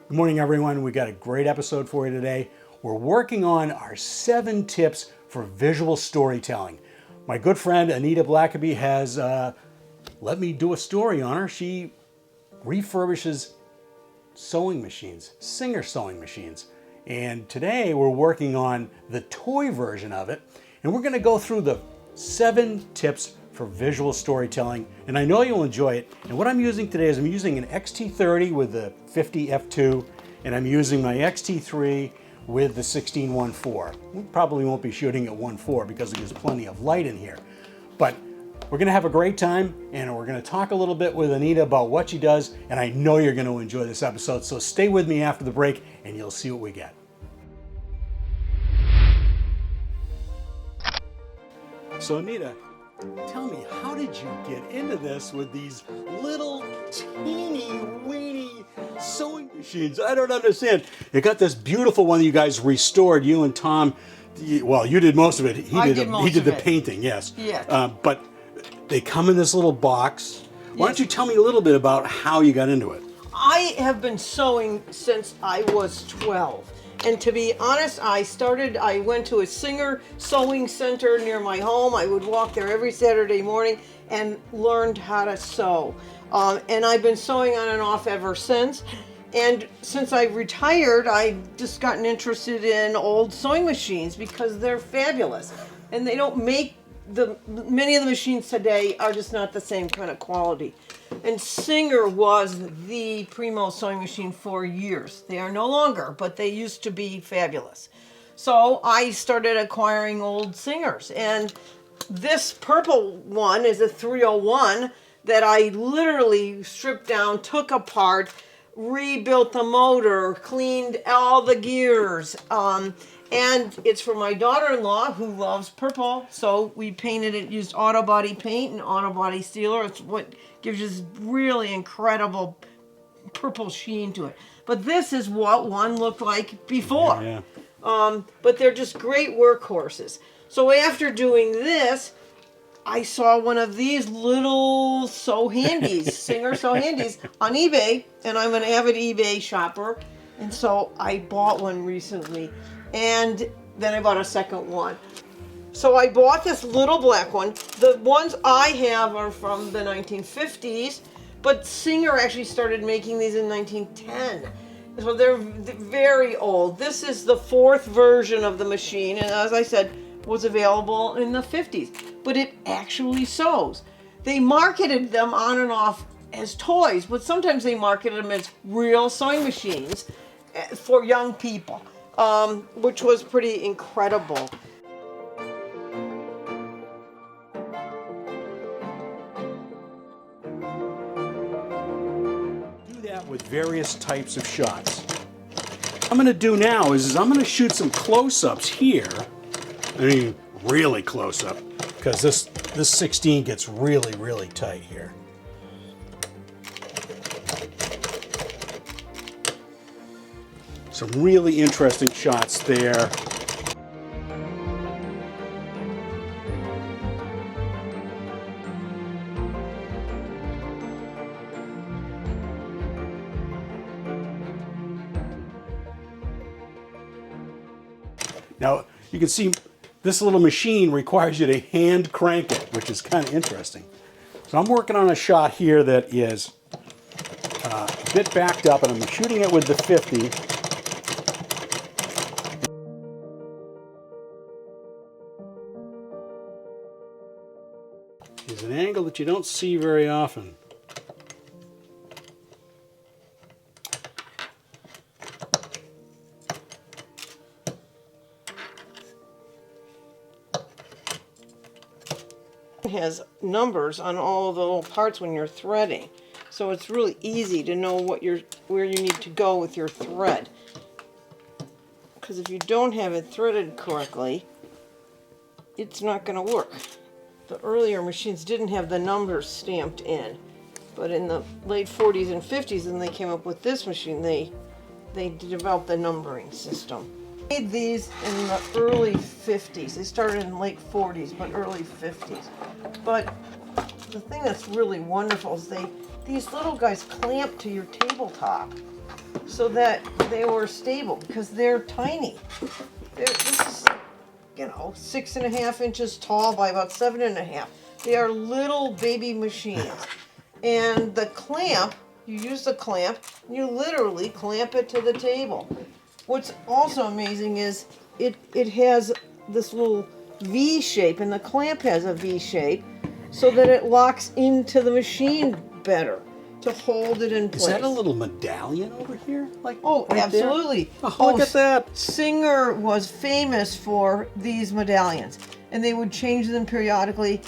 Good morning, everyone. We got a great episode for you today. We're working on our 7 tips for visual storytelling. My good friend Anita Blackaby has let me do a story on her. She refurbishes sewing machines, Singer sewing machines. And today we're working on the toy version of it. And we're going to go through the 7 tips for visual storytelling, and I know you'll enjoy it. And what I'm using today is I'm using an XT30 with the 50 f2, and I'm using my XT3 with the 16-1.4. We probably won't be shooting at 1.4 because there's plenty of light in here. But we're gonna have a great time, and we're gonna talk a little bit with Anita about what she does, and I know you're gonna enjoy this episode, so stay with me after the break and you'll see what we get. So Anita, tell me, how did you get into this with these little teeny weeny sewing machines? I don't understand. You got this beautiful one that you guys restored, you and Tom. Well, you did most of it. He did the painting, yes. Yeah. But they come in this little box. Why don't you tell me a little bit about how you got into it? I have been sewing since I was 12. And to be honest, I went to a Singer sewing center near my home. I would walk there every Saturday morning and learned how to sew. And I've been sewing on and off ever since. And since I retired, I've just gotten interested in old sewing machines because they're fabulous. And they don't make many of the machines today are just not the same kind of quality. And Singer was the primo sewing machine for years. They are no longer, but they used to be fabulous. So I started acquiring old Singers. And this purple one is a 301 that I literally stripped down, took apart, rebuilt the motor, cleaned all the gears. And it's for my daughter-in-law who loves purple, so we painted it, used auto body paint and auto body sealer. It's what gives you this really incredible purple sheen to it. But this is what one looked like before. Yeah. But they're just great workhorses. So after doing this, I saw one of these little sew handies, Singer sew handies on eBay, and I'm an avid eBay shopper, and so I bought one recently. And then I bought a second one. So I bought this little black one. The ones I have are from the 1950s, but Singer actually started making these in 1910. So they're very old. This is the 4th version of the machine, and as I said, was available in the 50s. But it actually sews. They marketed them on and off as toys, but sometimes they marketed them as real sewing machines for young people. Which was pretty incredible. Do that with various types of shots. What I'm going to do now is I'm going to shoot some close-ups here. I mean, really close-up, because this 16 gets really, really tight here. Some really interesting shots there. Now, you can see this little machine requires you to hand crank it, which is kind of interesting. So I'm working on a shot here that is a bit backed up, and I'm shooting it with the 50. Is an angle that you don't see very often. It has numbers on all the little parts when you're threading, so it's really easy to know where you need to go with your thread. Because if you don't have it threaded correctly, it's not going to work. The earlier machines didn't have the numbers stamped in, but in the late 40s and 50s, when they came up with this machine, they developed the numbering system. They made these in the early 50s. They started in late 40s, but early 50s. But the thing that's really wonderful is these little guys clamp to your tabletop. so that they were stable, because they're tiny. This is, 6.5 inches tall by about 7.5. They are little baby machines. And the clamp, you use the clamp, and you literally clamp it to the table. What's also amazing is it has this little V shape, and the clamp has a V shape, so that it locks into the machine better to hold it in place. Is that a little medallion over here? Oh, right absolutely. There? Oh, look at that. Singer was famous for these medallions, and they would change them periodically.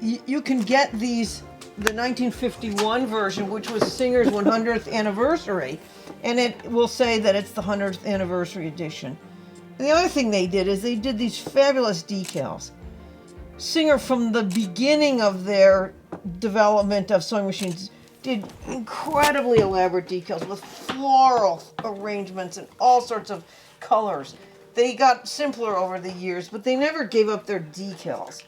You can get these, the 1951 version, which was Singer's 100th anniversary, and it will say that it's the 100th anniversary edition. And the other thing they did is they did these fabulous decals. Singer, from the beginning of their development of sewing machines, did incredibly elaborate decals with floral arrangements and all sorts of colors. They got simpler over the years, but they never gave up their decals.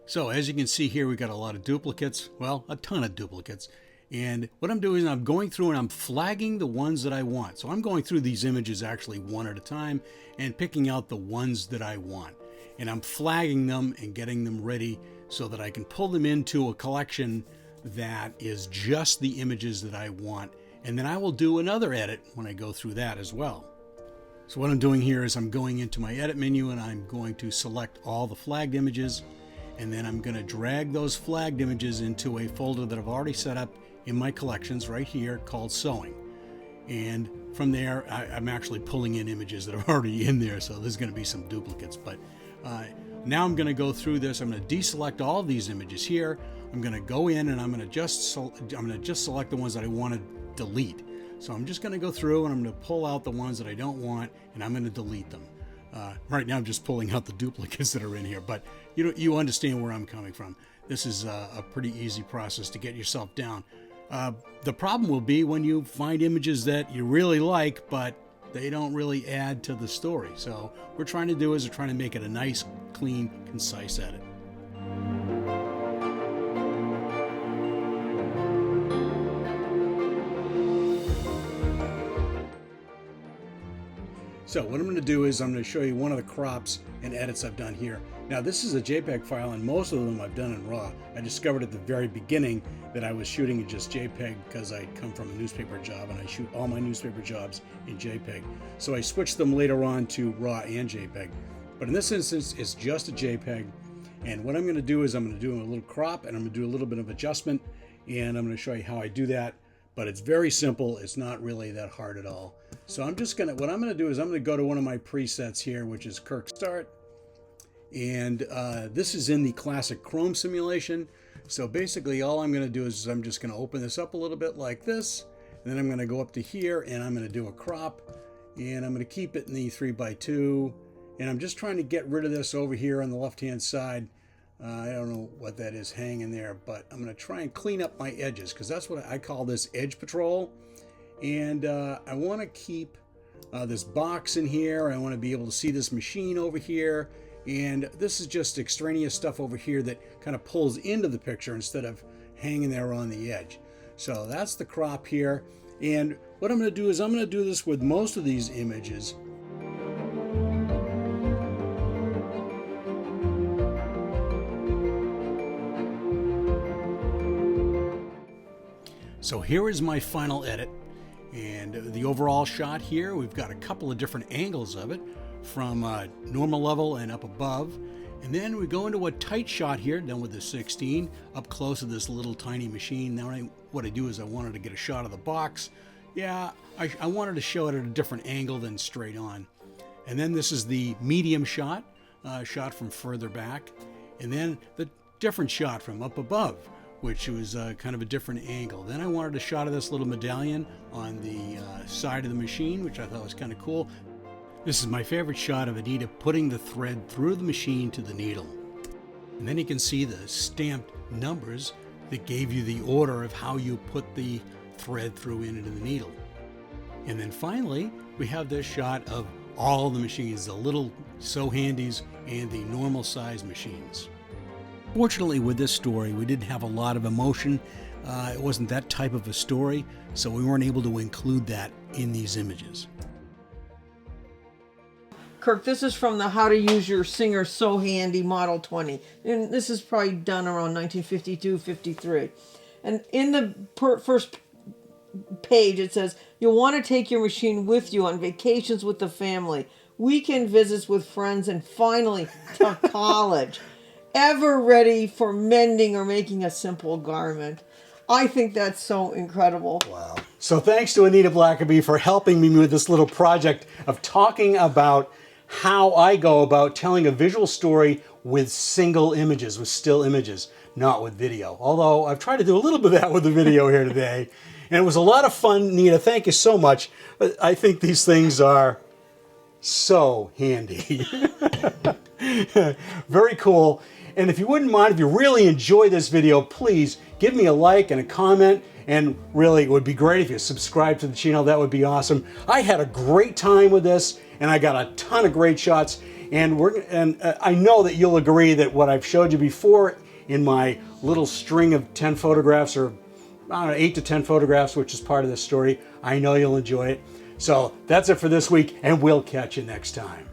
So as you can see here, we got a lot of duplicates. Well, a ton of duplicates. And what I'm doing is I'm going through and I'm flagging the ones that I want. So I'm going through these images actually one at a time and picking out the ones that I want. And I'm flagging them and getting them ready so that I can pull them into a collection that is just the images that I want. And then I will do another edit when I go through that as well. So what I'm doing here is I'm going into my edit menu and I'm going to select all the flagged images. And then I'm going to drag those flagged images into a folder that I've already set up in my collections right here called Sewing. And from there, I'm actually pulling in images that are already in there, so there's going to be some duplicates. But now I'm going to go through this. I'm going to deselect all of these images here. I'm going to go in and I'm going to just select the ones that I want to delete. So I'm just going to go through and I'm going to pull out the ones that I don't want, and I'm going to delete them. Right now I'm just pulling out the duplicates that are in here, but you understand where I'm coming from. This is a pretty easy process to get yourself down. The problem will be when you find images that you really like, but they don't really add to the story. So what we're trying to do is we're trying to make it a nice, clean, concise edit. So what I'm going to do is I'm going to show you one of the crops and edits I've done here. Now this is a JPEG file, and most of them I've done in RAW. I discovered at the very beginning that I was shooting in just JPEG because I come from a newspaper job and I shoot all my newspaper jobs in JPEG. So I switched them later on to RAW and JPEG. But in this instance, it's just a JPEG. And what I'm going to do is I'm going to do a little crop and I'm going to do a little bit of adjustment, and I'm going to show you how I do that. But it's very simple. It's not really that hard at all. So what I'm going to do is I'm going to go to one of my presets here, which is Kirk Start. And this is in the classic Chrome simulation. So basically all I'm going to do is I'm just going to open this up a little bit like this. And then I'm going to go up to here and I'm going to do a crop. And I'm going to keep it in the 3x2. And I'm just trying to get rid of this over here on the left-hand side. I don't know what that is hanging there, but I'm going to try and clean up my edges because that's what I call this edge patrol. And I want to keep this box in here. I want to be able to see this machine over here. And this is just extraneous stuff over here that kind of pulls into the picture instead of hanging there on the edge. So that's the crop here. And what I'm going to do is I'm going to do this with most of these images. So here is my final edit, and the overall shot here, we've got a couple of different angles of it from normal level and up above. And then we go into a tight shot here, done with the 16, up close to this little tiny machine. Now what I do is I wanted to get a shot of the box. Yeah, I wanted to show it at a different angle than straight on. And then this is the medium shot, shot from further back. And then the different shot from up above, which was kind of a different angle. Then I wanted a shot of this little medallion on the side of the machine, which I thought was kind of cool. This is my favorite shot of Anita putting the thread through the machine to the needle. And then you can see the stamped numbers that gave you the order of how you put the thread through into the needle. And then finally, we have this shot of all the machines, the little So Handies and the normal size machines. Fortunately, with this story, we didn't have a lot of emotion. It wasn't that type of a story, so we weren't able to include that in these images. Kirk, this is from the How to Use Your Singer So Handy Model 20. And this is probably done around 1952-53. And in the first page it says, you'll want to take your machine with you on vacations with the family, weekend visits with friends, and finally to college. Ever ready for mending or making a simple garment. I think that's so incredible. Wow. So thanks to Anita Blackaby for helping me with this little project of talking about how I go about telling a visual story with single images, with still images, not with video. Although I've tried to do a little bit of that with the video here today. And it was a lot of fun, Anita. Thank you so much. I think these things are so handy. Very cool. And if you wouldn't mind, if you really enjoy this video, please give me a like and a comment. And really, it would be great if you subscribe to the channel. That would be awesome. I had a great time with this, and I got a ton of great shots. And I know that you'll agree that what I've showed you before in my little string of 10 photographs, or I don't know, 8 to 10 photographs, which is part of this story, I know you'll enjoy it. So that's it for this week, and we'll catch you next time.